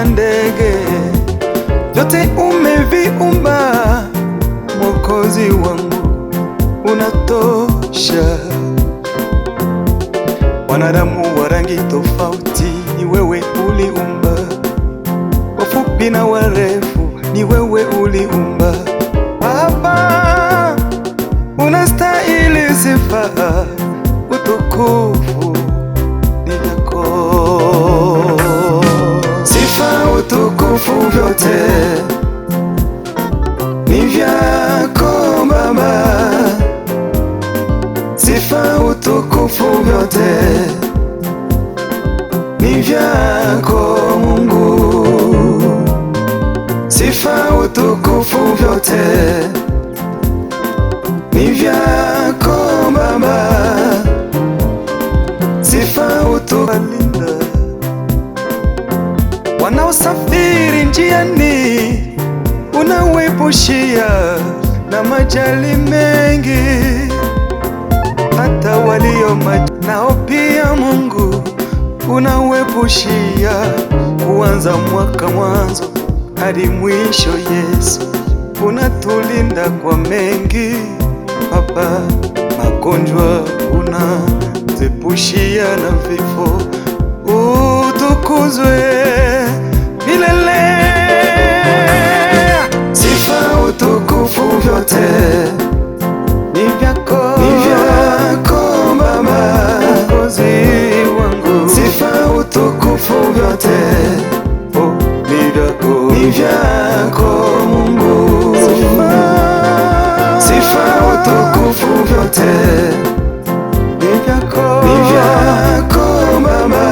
na ndege, vyote umeviumba. Mwokozi wangu unatosha. Wanadamu wa rangi tofauti ni wewe uliumba, wafupi na warefu ni wewe uliumba. Baba, unastahili sifa, utukufu ni yako. Sifa, utukufu vyote ni vyako Baba. Sifa, utukufu vyote ni vyako Mungu. Sifa, utukufu vyote ni vyako Baba. Sifa, utukufu wanaosafiri njiani, unawepushia na majali mengi, hata walio nao pia Mungu unawepushia, kuanza mwaka mwanzo hadi mwisho. Yesu, unatulinda kwa mengi Baba, magonjwa unazepushia na vifo. Utukuzwe milele. Sifa, utukufu vyote ni vyako Baba, Mwokozi wangu. Sifa, utukufu vyote ni vyako Mungu. Sifa, utukufu vyote ni vyako Baba.